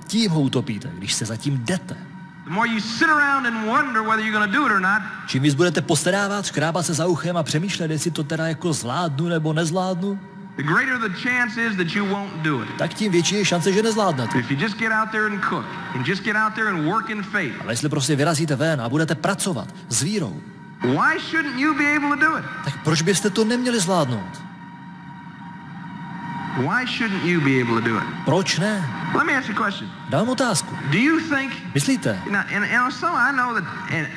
Tím ho utopíte, když se zatím jdete. The more you sit around and wonder whether you're going to do it or not, čím víc budete postarávat, škrábat se za uchem a přemýšlet, jestli to teda jako zvládnu nebo nezvládnu, the greater the chance is that you won't do it. tak tím větší je šance, že nezvládnete. If you just get out there and cook, and just get out there and work in faith. Ale jestli prostě vyrazíte ven a budete pracovat s vírou, why shouldn't you be able to do it? tak proč byste to neměli zvládnout? Why shouldn't you be able to do it? Proč ne? Let me ask you a question. Dám otázku. Do you think? Myslíte? Now, and so I know that.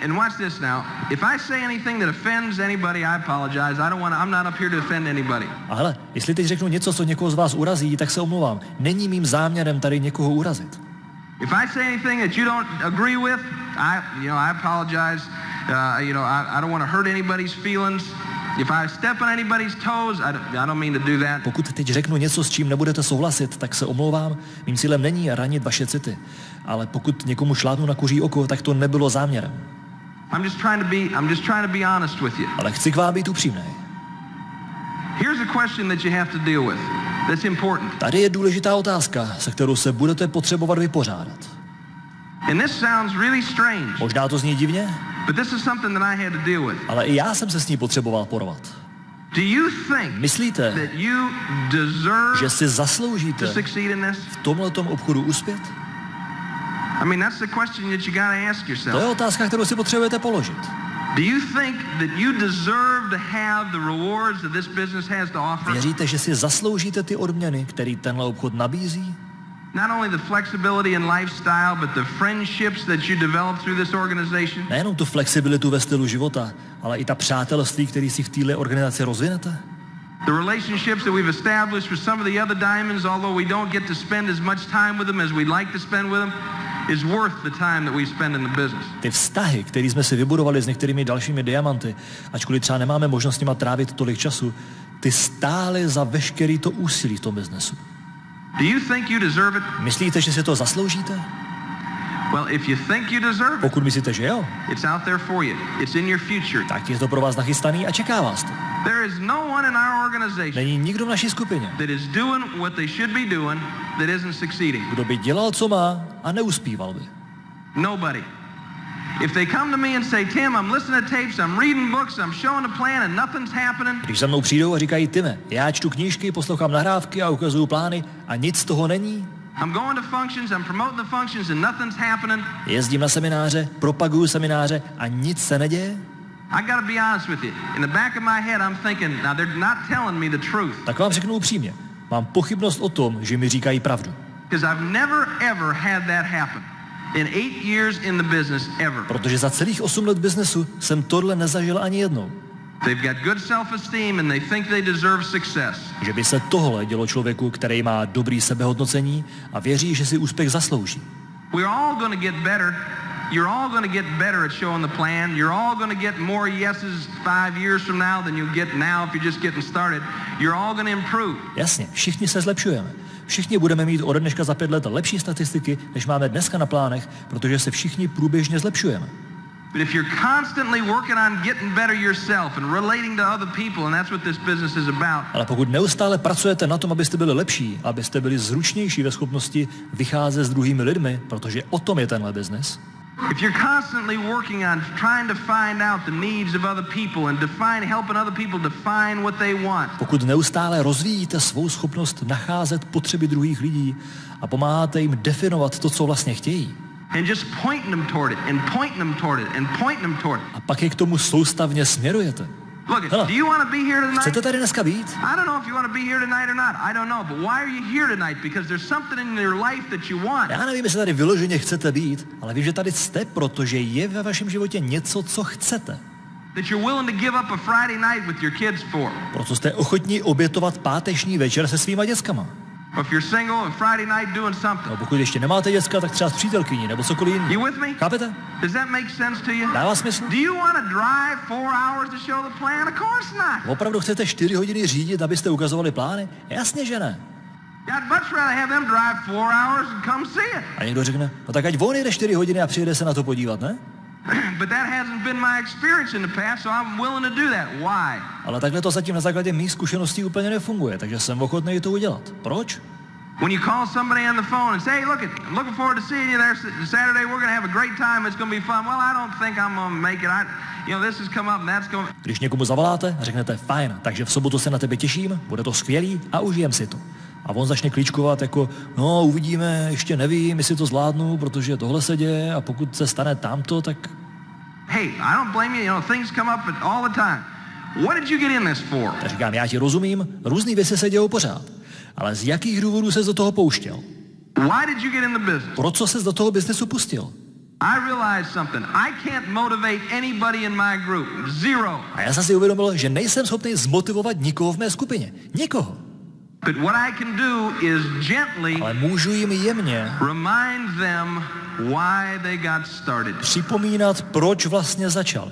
And watch this now. If I say anything that offends anybody, I apologize. I'm not up here to offend anybody. A hele, jestli teď řeknu něco, co někoho z vás urazí, tak se omlouvám. Není mým záměrem tady někoho urazit. If I say anything that you don't agree with, I apologize. I don't want to hurt anybody's feelings. If I step on anybody's toes, I don't mean to do that. Pokud teď řeknu něco, s čím nebudete souhlasit, tak se omlouvám. Mým cílem není ranit vaše city, ale pokud někomu šlápnu na kuří oko, tak to nebylo záměrem. I'm just trying to be honest with you. Ale chci k vám být upřímný. Here's a question that you have to deal with. That's important. Tady je důležitá otázka, se kterou se budete potřebovat vypořádat. And this sounds really strange. Možná to zní divně, but this is something that I had to deal with. ale i já jsem se s ní potřeboval porovat. Do you think Myslíte, that you deserve že si zasloužíte to succeed in this? v tomhletom obchodu uspět? I mean, that's the question that you got to ask To yourself. je otázka, kterou si potřebujete položit. Do you think that you deserve to have the rewards that this business has to offer? Věříte, že si zasloužíte ty odměny, které tenhle obchod nabízí? Not only the flexibility and lifestyle, but the friendships that you develop through this organization? Nejenom tu flexibilitu ve stylu života, ale i ta přátelství, který si v téhle organizaci rozvinete? The relationships that we've established with some of the other diamonds, although we don't get to spend as much time with them as we'd like to spend with them, is worth the time that we spend in the business. Ty vztahy, které jsme si vybudovali s některými dalšími diamanty, ačkoliv třeba nemáme možnost s nima trávit tolik času, ty stály za veškerý to úsilí v tom biznesu. Do you think you deserve it? Myslíte, že si to zasloužíte? Well, if you think you deserve it, Pokud myslíte, že jo, it's out there for you. It's in your future. tak je to pro vás nachystaný a čeká vás to. There is no one in our organization Není nikdo v naší skupině, that is doing what they should be doing that isn't succeeding. kdo by dělal, co má a neuspíval by. Nobody. If they come to me and say, Tim, I'm listening to tapes, I'm reading books, I'm showing a plan and nothing's happening, Když za mnou přijdou a říkají, Time, já čtu knížky, poslouchám nahrávky a ukazuju plány a nic z toho není, I'm going to functions, I'm promoting the functions and nothing's happening, jezdím na semináře, propaguju semináře a nic se neděje, I got to be honest with you. In the back of my head, I'm thinking, now they're not telling me the truth. tak vám řeknu upřímně. Mám pochybnost o tom, že mi říkají pravdu. Because I've never, ever had that happen. In 8 years in the business, ever. Protože za celých 8 let biznesu jsem tohle nezažil ani jednou. They've got good self-esteem and they think they deserve success. Že by se tohle dělo člověku, který má dobrý sebehodnocení a věří, že si úspěch zaslouží. We're all going to get better. You're all going to get better at showing the plan. You're all going to get more yeses 5 years from now than you get now if you're just getting started. You're all going to improve. Jasně, všichni se zlepšujeme. Všichni budeme mít ode dneška za 5 let lepší statistiky, než máme dneska na plánech, protože se všichni průběžně zlepšujeme. But if you're constantly working on getting better yourself and relating to other people, and that's what this business is about. Ale pokud neustále pracujete na tom, abyste byli lepší, abyste byli zručnější ve schopnosti vycházet s druhými lidmi, protože o tom je tenhle biznes. If you're constantly working on trying to find out the needs of other people and helping other people define what they want. Pokud neustále rozvíjíte svou schopnost nacházet potřeby druhých lidí a pomáháte jim definovat to, co vlastně chtějí. And just pointing them toward it and pointing them toward it and pointing them toward it. A pak je k tomu soustavně směrujete. Look, Hele, do you want to be here tonight? chcete tady dneska být? I don't know if you want to be here tonight or not. I don't know, but why are you here tonight? Because there's something in your life that you want. Já nevím, jestli tady vyloženě chcete být, ale vím, že tady jste, protože je ve vašem životě něco, co chcete. That you're willing to give up a Friday night with your kids for. Proto jste ochotní obětovat páteční večer se svýma dětskama. Or if you're single, a Friday night doing something. No, pokud ještě nemáte děcka, tak třeba s přítelkyní nebo cokoliv jiného. You with me? Chápete? Does that make sense to you? Dává smysl? Do you want to drive 4 hours to show the plan? Of course not. Opravdu chcete 4 hodiny řídit, abyste ukazovali plány? Jasně, že ne. I'd much rather have them drive 4 hours and come see it. A někdo řekne, no tak ať on jede 4 hodiny a přijede se na to podívat, ne? But that hasn't been my experience in the past, so I'm willing to do that. Why? Ale takhle to zatím na základě mých zkušeností úplně nefunguje, takže jsem ochotný to udělat. Proč? When you call somebody on the phone and say, hey, look, I'm looking forward to seeing you there Saturday. We're going to have a great time. It's going to be fun. Well, I don't think I'm going to make it. This has come up and that's going. Když někomu zavoláte a řeknete, fajn, takže v sobotu se na tebe těším, bude to skvělý a užijem si to. A on začne klíčkovat jako, no uvidíme, ještě nevím, jestli to zvládnu, protože tohle se děje a pokud se stane tamto, tak... Hey, I don't blame you. Things come up all the time. What did you get in this for? Tak říkám, já ti rozumím, různý věci se dějou pořád. Ale z jakých důvodů ses do toho pouštěl? Why did you get in the business? Pro co ses do toho biznesu pustil? I realized something. I can't motivate anybody in my group. Zero. A já jsem si uvědomil, že nejsem schopný zmotivovat nikoho v mé skupině. Nikoho. But what I can do is gently Ale můžu jim jemně remind them why they got started. připomínat, proč vlastně začali.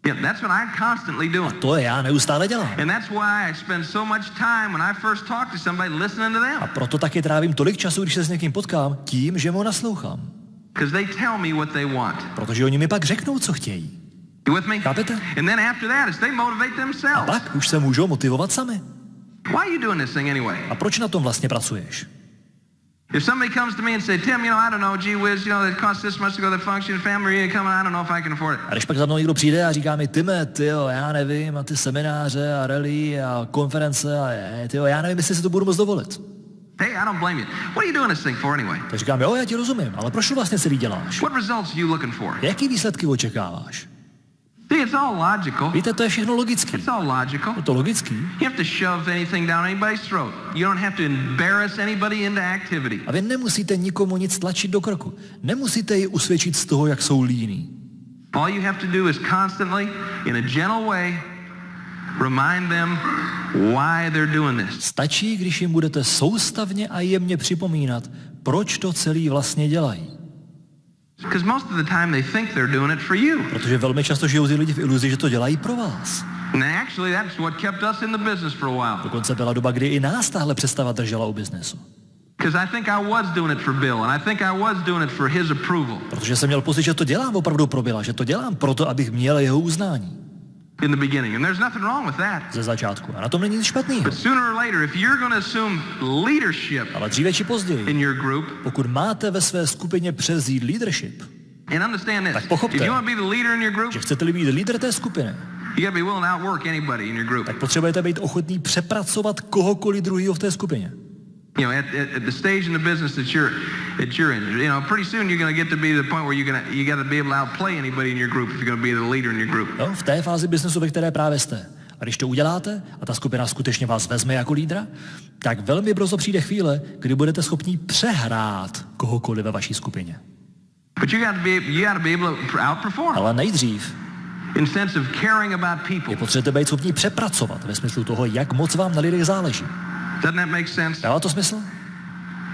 Yeah, that's what I'm constantly doing. To já neustále dělám. And that's why I spend so much time when I first talk to somebody listening to them. A proto taky trávím tolik času, když se s někým potkám, tím, že mu naslouchám. Because they tell me what they want. Protože oni mi pak řeknou, co chtějí. You with me? Chápete? And then after that, is they motivate A themselves. pak už se můžou motivovat sami. Why are you doing this thing anyway? A proč na tom vlastně pracuješ? If somebody comes to me and say, Tim, I don't know, gee whiz, it costs this much to go to the function, family income, and I don't know if I can afford it. A když pak za mnou někdo přijde a říká mi, Time, tyjo, já nevím, a ty semináře a rally a konference a tyjo, já nevím, jestli si to budu moc dovolit. Hey, I don't blame you. What are you doing this thing for anyway? Tak říkám, jo, já ti rozumím, ale proč to vlastně celý děláš? What results are you looking for? Jaký výsledky očekáváš? See, it's all logical. Víte, to je všechno logický. It's all logical. Je to logický. You have to shove anything down anybody's throat. You don't have to embarrass anybody into activity. A vy nemusíte nikomu nic tlačit do krku. Nemusíte ji usvědčit z toho, jak jsou líní. All you have to do is constantly, in a gentle way, remind them why they're doing this. Stačí, když jim budete soustavně a jemně připomínat, proč to celý vlastně dělají. Because most of the time they think they're doing it for you. Protože velmi často žijou ty lidi v iluzi, že to dělají pro vás. And actually that's what kept us in the business for a while. Dokonce byla doba, kdy i nás tahle představa držela u biznesu. Because I think I was doing it for Bill and I think I was doing it for his approval. Protože jsem měl pocit, že to dělám opravdu pro Billa, že to dělám proto, abych měl jeho uznání. In the beginning, and there's nothing wrong with that. Ze začátku. A na tom není nic špatného. But sooner or later, if you're going to assume leadership Ale dříve či později, in your group, pokud máte ve své skupině převzít leadership, and understand this, tak pochopte, if you want to be the leader in your group, že chcete-li být lídr té skupiny, you got to be willing to outwork anybody in your group. tak potřebujete být ochotný přepracovat kohokoliv druhýho v té skupině. At the stage in the business that you're in, pretty soon you're going to get to be the point where you got to be able to outplay anybody in your group if you're going to be the leader in your group. No, v té fázi biznesu, ve které právě jste. A když to uděláte a ta skupina skutečně vás vezme jako lídra, tak velmi brzo přijde chvíle, kdy budete schopni přehrát kohokoliv ve vaší skupině. But you got to be able to outperform. Ale nejdřív in sense of caring about people. Vy potřebujete být schopní přepracovat ve smyslu toho, jak moc vám na lidech záleží. Doesn't that make sense? Dává to smysl?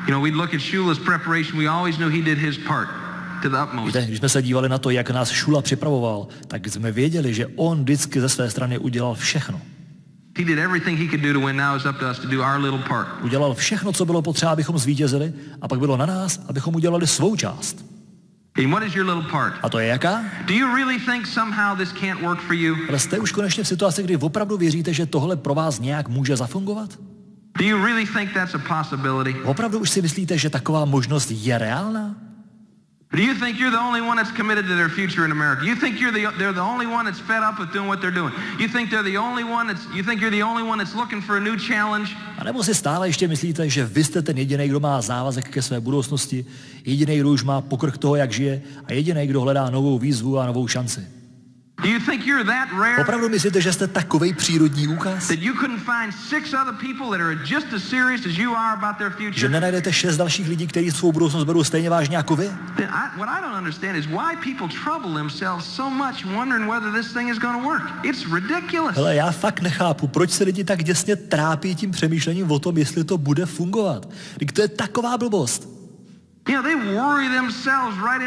You know, we'd look at Shula's preparation. We always knew he did his part to the utmost. Víte, když jsme se dívali na to, jak nás Šula připravoval, tak jsme věděli, že on vždycky ze své strany udělal všechno. He did everything he could do to win. Now it's up to us to do our little part. Udělal všechno, co bylo potřeba, abychom zvítězili, a pak bylo na nás, abychom udělali svou část. And what is your little part? A to je jaká? Do you really think somehow this can't work for you? Ale jste už konečně v situaci, kdy opravdu věříte, že tohle pro vás nějak může zafungovat? Do you really think that's a possibility? Opravdu už si myslíte, že taková možnost je reálná? Do you think you're the only one that's committed to their future in America? You think they're the only one that's fed up with doing what they're doing? You think you're the only one that's looking for a new challenge? A nebo si stále ještě myslíte, že vy jste ten jediný, kdo má závazek ke své budoucnosti, jediný, kdo už má pokrk toho, jak žije, a jediný, kdo hledá novou výzvu a novou šanci? Do you think you're that rare? Opravdu myslíte, že jste takovej přírodní úkaz? That you couldn't find 6 other people that are just as serious as you are about their future? Že nenajdete 6 dalších lidí, kteří svou budoucnost berou stejně vážně jako vy? What I don't understand is why people trouble themselves so much wondering whether this thing is going to work. It's ridiculous. Hele, já fakt nechápu, proč se lidi tak děsně trápí tím přemýšlením o tom, jestli to bude fungovat. Vždyť to je taková blbost. You know, they worry themselves right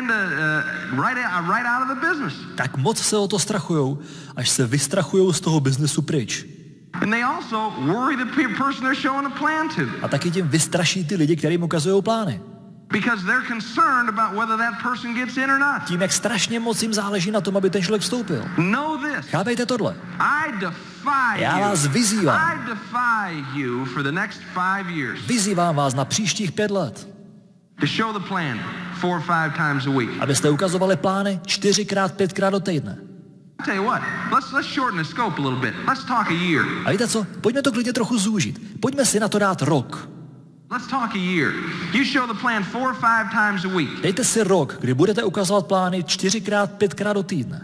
out of the business. Tak moc se o to strachujou, až se vystrachujou z toho biznesu pryč. And they also worry the person they're showing a plan to. A taky tím vystraší ty lidi, kterým ukazují plány. Because they're concerned about whether that person gets in or not. Tím, jak strašně moc jim záleží na tom, aby ten člověk vstoupil. Know this. Chápejte tohle. Já vás vyzývám. I defy you for the next 5 years. Vyzývám vás na příštích 5 let. To show the plan 4 or 5 times a week. Abyste ukazovali plány 4x, 5x do týdne. I tell you what, let's shorten the scope a little bit. Let's talk a year. A víte co? Pojďme to klidně trochu zúžit. Pojďme si na to dát rok. Let's talk a year. You show the plan 4 or 5 times a week. Dejte si rok, kdy budete ukazovat plány 4x, 5x do týdne.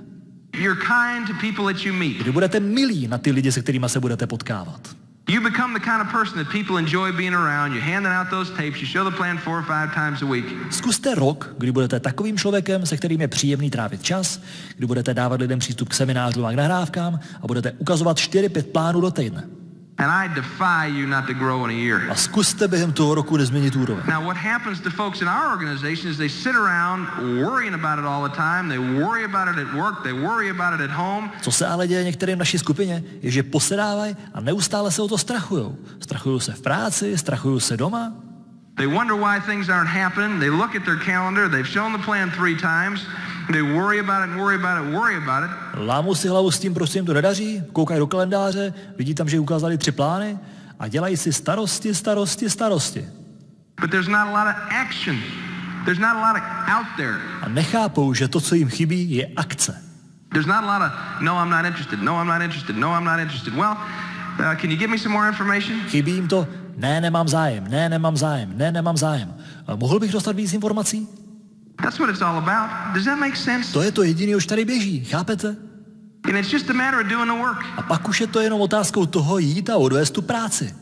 You're kind to people that you meet. Kdy budete milí na ty lidi, se kterými se budete potkávat. You become the kind of person that people enjoy being around. You're handing out those tapes. You show the plan 4 or 5 times a week. Zkuste rok, kdy budete takovým člověkem, se kterým je příjemný trávit čas, kdy budete dávat lidem přístup k seminářům a k nahrávkám a budete ukazovat 4-5 plánů do týdne. And I defy you not to grow in a year. A zkuste během toho roku nezměnit úroveň. Now what happens to folks in our organization is they sit around worrying about it all the time. They worry about it at work. They worry about it at home. Co se ale děje některým v naší skupině, je, že posedávají a neustále se o to strachujou. Strachujou se v práci, strachujou se doma. They wonder why things aren't happening. They look at their calendar. They've shown the plan 3 times. They worry about it, worry about it, worry about it. Lámou si hlavu s tím, proč se jim to nedaří, koukají do kalendáře, vidí tam, že ukázali 3 plány a dělají si starosti. But there's not a lot of action. There's not a lot out there. A nechápou, že to, co jim chybí, je akce. There's not a lot of, no, I'm not interested, no, I'm not interested, no, I'm not interested. Well, can you give me some more information? Chybí jim to, nemám zájem. A mohl bych dostat víc informací? That's what it's all about. Does that make sense? To je to jediné, oč tady běží, chápete? And it's just a matter of doing the work. A pak už je to jenom otázkou toho jít a odvést tu práci.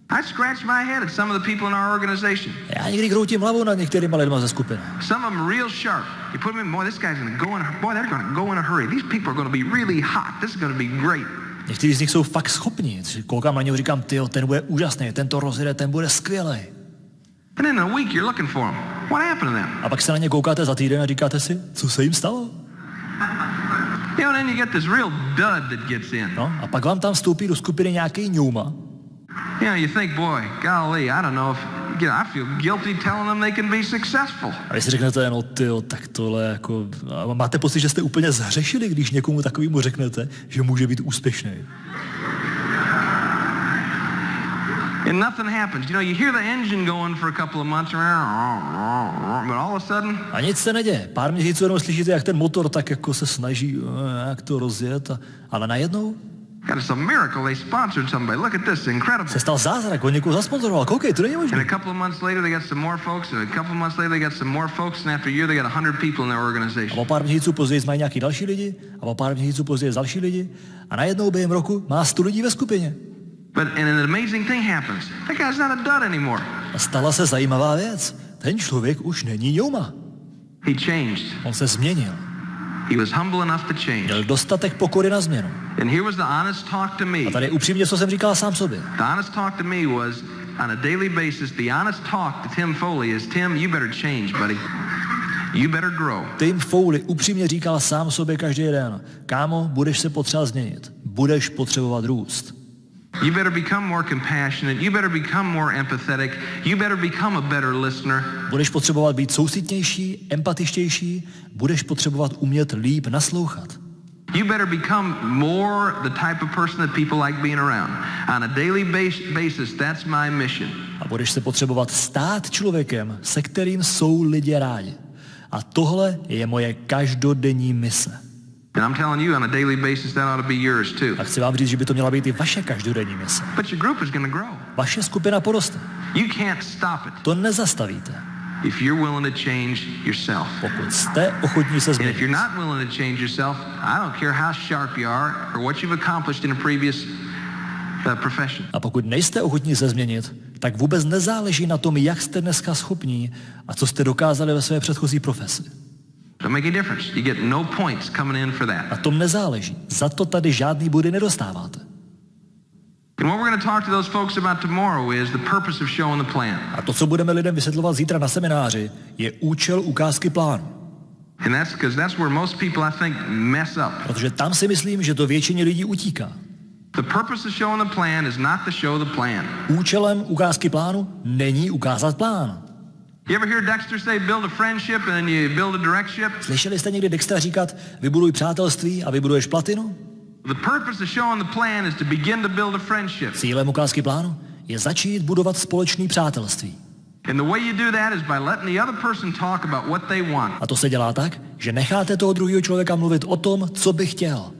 I scratch my head at some of the people in our organization. Já někdy kroutím hlavu nad některýma lidma ze skupiny. Some of them real sharp. You put them in, boy, this guy's going to go in, boy, they're going to go in a hurry. These people are going to be really hot. This is going to be great. Někteří z nich jsou fakt schopní. Koukám na něho, říkám, tyjo, ten bude úžasný, ten to rozjede, ten bude skvělý. And then in a week you're looking for them. What happened to them? A pak se na ně koukáte za týden a říkáte si, co se jim stalo? You know, then you get this real dud that gets in. No, a pak vám tam vstoupí do skupiny nějaký ňouma. You know, you think, boy, golly, I don't know if, you know, I feel guilty telling them they can be successful. A vy si řeknete, no tyjo, tak tohle jako, a máte pocit, že jste úplně zhřešili, když někomu takovému řeknete, že může být úspěšný. And nothing happens. You know, you hear the engine going for a couple of months, but all of a sudden... A nic se neděje. Pár měsíců jenom slyšíte, jak ten motor tak jako se snaží, jak to rozjet, ale najednou God, it's a miracle they sponsored somebody. Look at this, incredible. se stal zázrak, on někoho zasponzoroval. Koukej, to není možné. And a couple of months later they got some more folks, and a couple of months later they got some more folks, and after a year they got 100 people in their A organization. o pár měsíců později mají nějaký další lidi, a o pár měsíců později další lidi, a najednou během roku má 100 lidí ve skupině. But and an amazing thing happens. That guy's not a dud anymore. A stala se zajímavá věc. Ten člověk už není ňouma. He changed. On se změnil. He was humble enough to change. Měl dostatek pokory na změnu. And here was the honest talk to me. A tady upřímně, co jsem říkal sám sobě. The honest talk to me was, on a daily basis, the honest talk to Tim Foley is, Tim, you better change, buddy. You better grow. Tim Foley upřímně říkal sám sobě každý den. Kámo, budeš se potřebovat změnit. Budeš potřebovat růst. You better become more compassionate. You better become more empathetic. You better become a better listener. Budeš potřebovat být soucitnější, empatičtější, budeš potřebovat umět líp naslouchat. You better become more the type of person that people like being around. On a daily basis, that's my mission. A budeš se potřebovat stát člověkem, se kterým jsou lidi rádi. A tohle je moje každodenní mise. And I'm telling you, on a daily basis, that ought to be yours too. A chci vám říct, že by to měla být i vaše každodenní mise. But your group is going to grow. Vaše skupina poroste. You can't stop it To nezastavíte, if you're willing to change yourself. pokud jste ochotní se And if změnit. you're not willing to change yourself, I don't care how sharp you are or what you've accomplished in a previous profession. A pokud nejste ochotní se změnit, tak vůbec nezáleží na tom, jak jste dneska schopní a co jste dokázali ve své předchozí profesi. Don't make a difference. You get no points coming in for that. Na tom nezáleží. Za to tady žádný body nedostáváte. And what we're going to talk to those folks about tomorrow is the purpose of showing the plan. A to, co budeme lidem vysvětlovat zítra na semináři, je účel ukázky plánu. And that's where most people, I think, mess up. Protože tam si myslím, že to většině lidí utíká. The purpose of showing the plan is not to show the plan. Účelem ukázky plánu není ukázat plán. You ever hear Dexter say build a friendship and then you build a direct ship? Slyšeli jste někdy Dextera říkat, vybuduj přátelství a vybuduješ platinu? The purpose of showing the plan is to begin to build a friendship. Cílem ukázky plánu je začít budovat společné přátelství. And the way you do that is by letting the other person talk about what they want. A to se dělá tak, že necháte toho druhého člověka mluvit o tom, co by chtěl.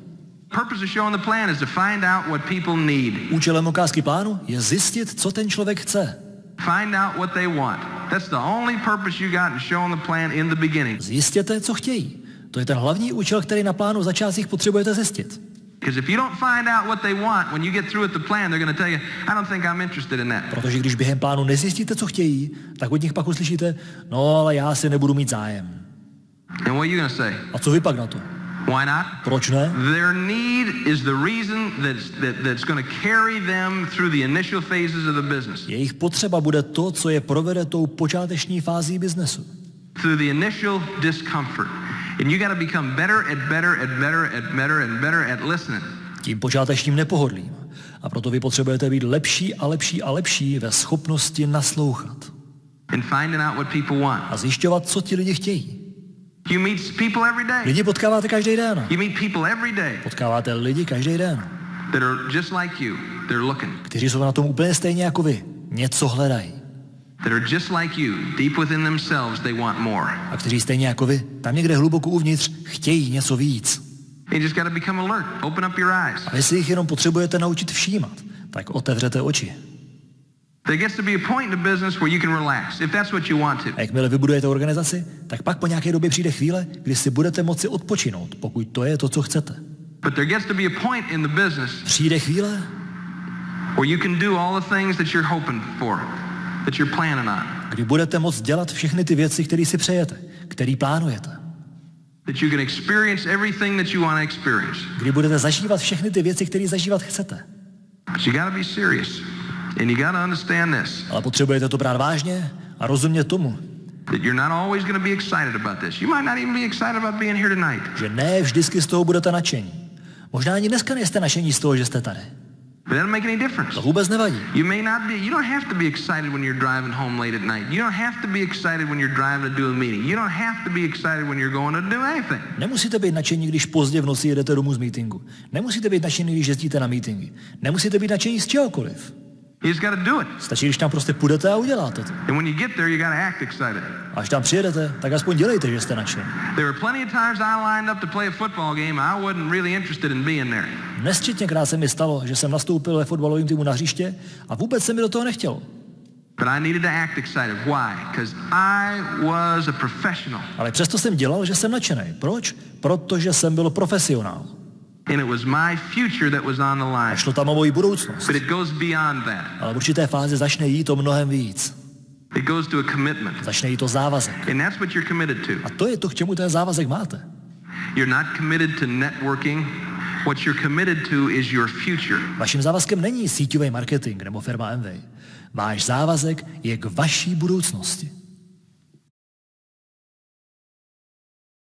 Purpose of showing the plan is to find out what people need. Účelem ukázky plánu je zjistit, co ten člověk chce. Find out what they want. That's the only purpose you got in showing the plan in the beginning. Zjistěte, co chtějí. To je ten hlavní účel, který na plánu začátcích potřebujete zjistit. Because if you don't find out what they want, when you get through with the plan, they're going to tell you, I don't think I'm interested in that. Protože když během plánu nezjistíte, co chtějí, tak od nich pak uslyšíte, no ale já si nebudu mít zájem. And what are you going to say? A co vy pak na to? Why not? Proč ne? Their need is the reason that's going to carry them through the initial phases of the business. Jejich potřeba bude to, co je provede tou počáteční fází biznesu. Through the initial discomfort. And you got to become better and better and better and better and better at listening. Tím počátečním nepohodlím. A proto vy potřebujete být lepší a lepší a lepší ve schopnosti naslouchat. And finding out what people want. A zjišťovat, co ti lidi chtějí. You meet people every day. Lidi potkáváte každý den. You meet people every day Potkáváte lidi každý den, that are just like you. They're looking. kteří jsou na tom úplně stejně jako vy. Něco hledají. That are just like you. Deep within themselves, they want more. A kteří stejně jako vy, tam někde hluboko uvnitř, chtějí něco víc. You just got to become alert. Open up your eyes. A vy si jich jenom potřebujete naučit všímat. Tak otevřete oči. There gets to be a point in the business where you can relax, if that's what you want to. A jakmile vybudujete organizaci, tak pak po nějaké době přijde chvíle, kdy si budete moci odpočinout, pokud to je to, co chcete. But there gets to be a point in the business Přijde chvíle, where you can do all the things that you're hoping for, that you're planning on. kdy budete moct dělat všechny ty věci, které si přejete, které plánujete. That you can experience everything that you want to experience. Kdy budete zažívat všechny ty věci, které zažívat chcete. But you got to be serious. And you got to understand this. Ale potřebujete to brát vážně a rozumět tomu, That you're not always going to be excited about this. You might not even be excited about being here tonight. že ne vždycky z toho budete nadšení. Možná ani dneska nejste nadšení z toho, že jste tady. But that doesn't make any difference. To vůbec nevadí. You don't have to be excited when you're driving home late at night. You don't have to be excited when you're driving to do a meeting. You don't have to be excited when you're going to do anything. Nemusíte být nadšení, když pozdě v noci jedete domů z meetingu. Nemusíte být nadšení, když jezdíte na meetingy. Nemusíte být nadšení z čehokoliv. You just got to do it. Stačí, když tam prostě půjdete a uděláte to. And when you get there, you got to act excited. Až tam přijedete, tak aspoň dělejte, že jste nadšení. There were plenty of times I lined up to play a football game. I wasn't really interested in being there. Nesčetněkrát se mi stalo, že jsem nastoupil ve fotbalovém týmu na hřiště a vůbec se mi do toho nechtělo. But I needed to act excited. Why? Because I was a professional. Ale přesto jsem dělal, že jsem nadšený. Proč? Protože jsem byl profesionál. And it was my future that was on the A line. šlo tam o moji budoucnost. But it goes beyond that. Ale v určité fázi začne jít to mnohem víc. It goes to a commitment. Začne jít to závazek. And that's what you're committed to. A to je to, k čemu ten závazek máte. You're not committed to networking. What you're committed to is your future. Vaším závazkem není síťový marketing nebo firma Amway. Váš závazek je k vaší budoucnosti.